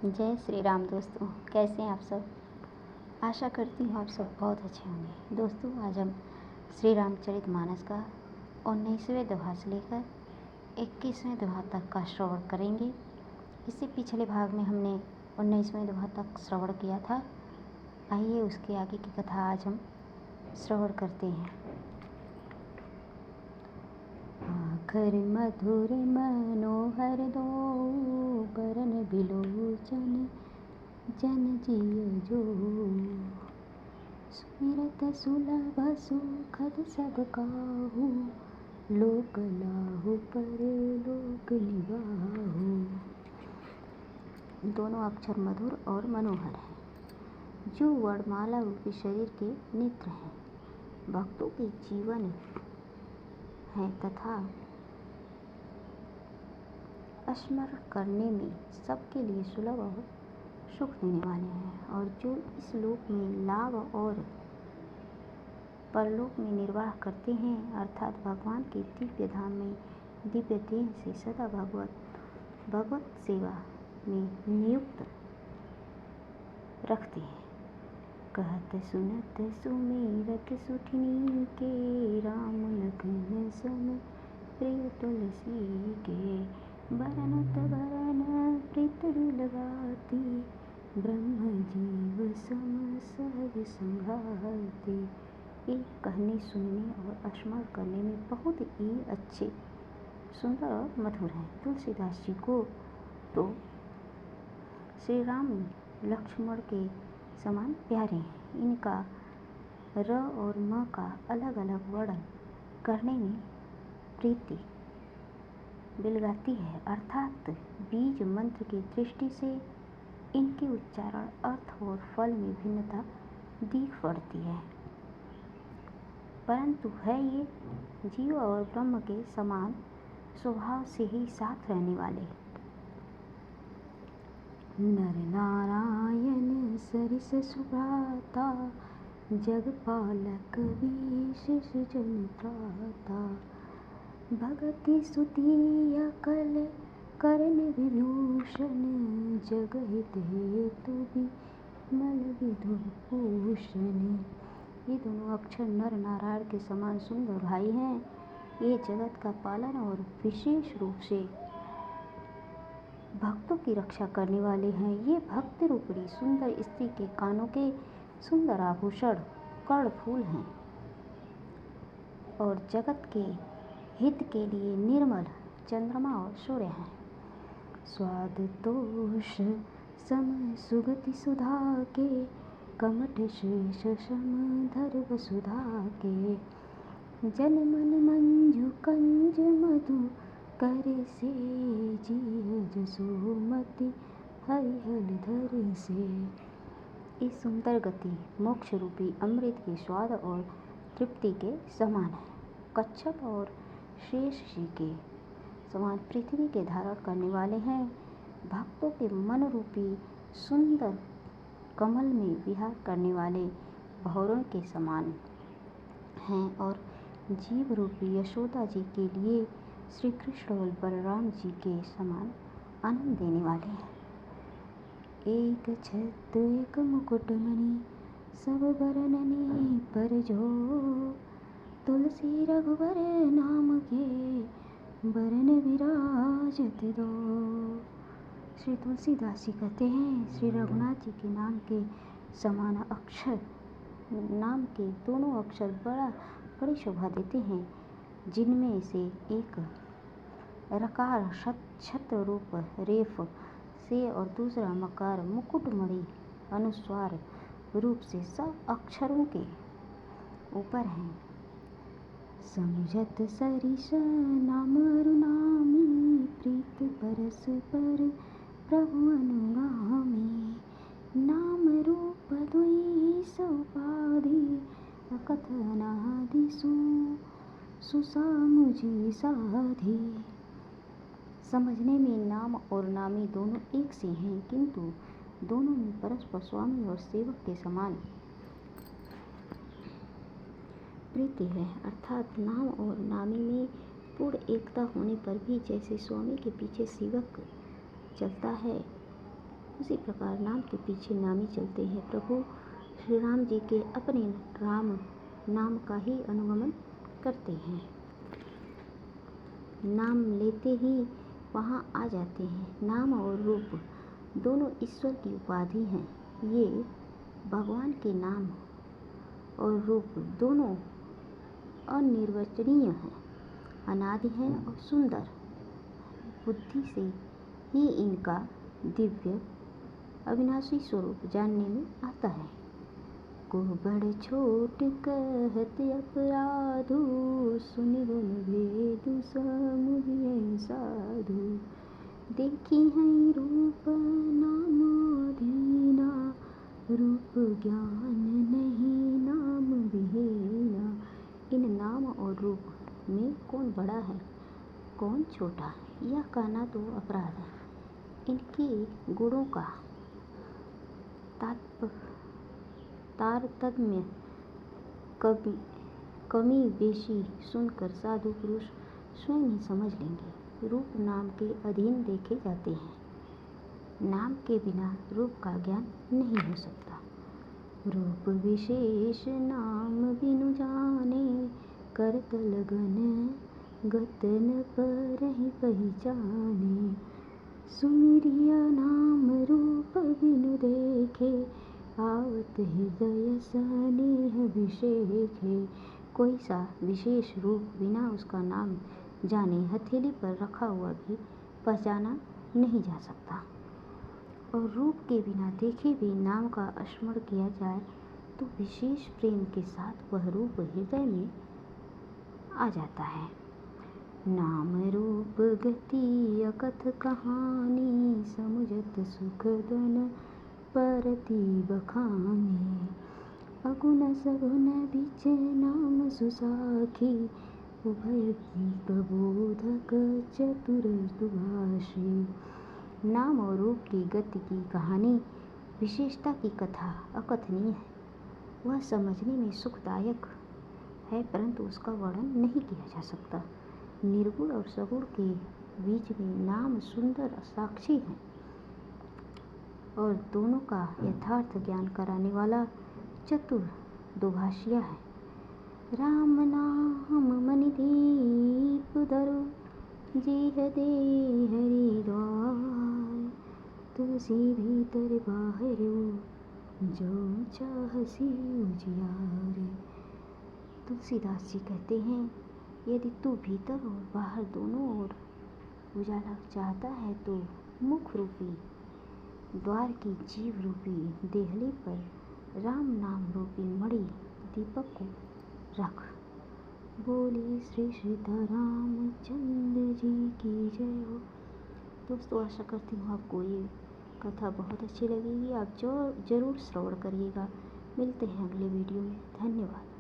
जय श्री राम दोस्तों, कैसे हैं आप सब। आशा करती हूँ आप सब बहुत अच्छे होंगे। दोस्तों, आज हम श्री रामचरितमानस का 19वें दोहा से लेकर 21वें दोहा तक का श्रवण करेंगे। इससे पिछले भाग में हमने 19वें दोहा तक श्रवण किया था। आइए उसके आगे की कथा आज हम श्रवण करते हैं। आखर मधुर मनोहर दो बरन बिलोचन जन जिय जो, सुमिरत सुलभ सुखद सब काहू, लोक लाहु पर लोक निवाहु। दोनों अक्षर मधुर और मनोहर हैं, जो वर्णमाला रूपी शरीर के नेत्र हैं, भक्तों के जीवन है तथा स्मरण करने में सबके लिए सुलभ और सुख देने वाले हैं, और जो इस लोक में लाभ और परलोक में निर्वाह करते हैं, अर्थात भगवान के दिव्य धाम में दिव्य देह से सदा भगवत सेवा में नियुक्त रखते हैं। कहत सुनत सुमिरत सुठनी के, राम लखन सम प्रिय तुलसी के, बरनत बरन प्रीत लगाती, ब्रह्म जीव सम सहज संघाती। एक कहने सुनने और स्मरण करने में बहुत ही अच्छे, सुंदर और मधुर हैं। तुलसीदास जी को तो श्री राम लक्ष्मण के समान प्यारे हैं। इनका र और म का अलग अलग वर्णन करने में प्रीति बिलगाती है, अर्थात बीज मंत्र की दृष्टि से इनके उच्चारण, अर्थ और फल में भिन्नता दिख पड़ती है, परंतु है ये जीव और ब्रह्म के समान स्वभाव से ही साथ रहने वाले। नर नारायण सरिस सुभ्राता, जगपालक विशेष जन त्राता, भगति स्तुति अकल करण विभूषण, जग हित हेतु विमल विधुभूषण। ये दोनों अक्षर नर नारायण के समान सुंदर भाई हैं। ये जगत का पालन और विशेष रूप से भक्तों की रक्षा करने वाले हैं। ये भक्ति रूपी सुंदर स्त्री के कानों के सुंदर आभूषण कर्णफूल हैं, और जगत के हित के लिए निर्मल चंद्रमा और सूर्य हैं। स्वाद तोष सम सुगति सुधा के, कमठ शेष सम धर वसुधा के, जन मन मंजु कंज मधु करे से, जिय जसोमति हरिहर धर से। इस सुंदर गति मोक्ष रूपी अमृत के स्वाद और तृप्ति के समान है। कच्छप और शेष जी के समान पृथ्वी के धारण करने वाले हैं। भक्तों के मन रूपी सुंदर कमल में विहार करने वाले भौरों के समान हैं, और जीव रूपी यशोदा जी के लिए श्री कृष्ण और बलराम जी के समान आनंद देने वाले हैं। एक छत्र एक मुकुट मणि, सब बरननि पर जो, तुलसी रघुवर नाम के, बरन विराजत दो। श्री तुलसीदास जी कहते हैं, श्री रघुनाथ जी के नाम के समान अक्षर नाम के दोनों अक्षर बड़ी शोभा देते हैं, जिनमें से एक रकार छत्र रूप रेफ से और दूसरा मकार मुकुटमणि अनुस्वार रूप से सब अक्षरों के ऊपर हैं। समझत सरिस नाम अरुनामी, प्रीत परस पर प्रभु अनुगामी, नाम रूप दुई सौपाधि, कथनादि सुसामुझी साधि। समझने में नाम और नामी दोनों एक से हैं, किंतु दोनों में परस्पर स्वामी और सेवक के समान प्रीति है, अर्थात नाम और नामी में पूर्ण एकता होने पर भी जैसे स्वामी के पीछे सेवक चलता है, उसी प्रकार नाम के पीछे नामी चलते हैं। प्रभु श्री राम जी के अपने राम नाम का ही अनुगमन करते हैं, नाम लेते ही वहाँ आ जाते हैं। नाम और रूप दोनों ईश्वर की उपाधि हैं। ये भगवान के नाम और रूप दोनों अनिर्वचनीय हैं, अनादि हैं और सुंदर। बुद्धि से ही इनका दिव्य अविनाशी स्वरूप जानने में आता है। को बड़ छोट कहत अपराधु, सुनि गुण भेदु समुझिए साधु। देखी हैं रूप नाम अधीना, रूप ज्ञान नहीं नाम विहीना। इन नाम और रूप में कौन बड़ा है कौन छोटा, यह कहना तो अपराध है। इनके गुणों का तारतम्य कमी बेशी सुनकर साधु पुरुष स्वयं ही समझ लेंगे। रूप नाम के अधीन देखे जाते हैं। नाम के बिना रूप का ज्ञान नहीं हो सकता। रूप विशेष नाम बिनु जाने, करत लगन गतन पर ही पहचाने। सुमिरिया नाम रूप बिनु देखे, आवत हृदय स्नेह विशेखे। कोई सा विशेष रूप बिना उसका नाम जाने हथेली पर रखा हुआ भी पहचाना नहीं जा सकता। और रूप के बिना देखे भी नाम का स्मरण किया जाए तो विशेष प्रेम के साथ वह रूप हृदय में आ जाता है। नाम रूप गति अकथ कहानी, समुझत सुख दन परति बखानी। अगुण सगुण बिच नाम सुसाखी, उभय प्रबोधक चतुर दुभाषी। नाम और रूप की गति की कहानी, विशेषता की कथा अकथनीय है। वह समझने में सुखदायक है, परंतु उसका वर्णन नहीं किया जा सकता। निर्गुण और सगुण के बीच में नाम सुंदर साक्षी है और दोनों का यथार्थ ज्ञान कराने वाला चतुर दुभाषिया है। राम नाम मनि दीप धरो, जीह दे हरि द्वार। तुलसी भीतर बाहर जो चाहसी उजियारे। तुलसीदास जी कहते हैं, यदि तू भीतर और बाहर दोनों ओर उजाला चाहता है तो मुख रूपी द्वार की जीव रूपी देहली पर राम नाम रूपी मणि दीपक को रख। बोले श्री सीतारामचंद्र जी की जय हो। दोस्तों, आशा करती हूँ आपको ये कथा बहुत अच्छी लगेगी। आप जरूर श्रवण करिएगा। मिलते हैं अगले वीडियो में। धन्यवाद।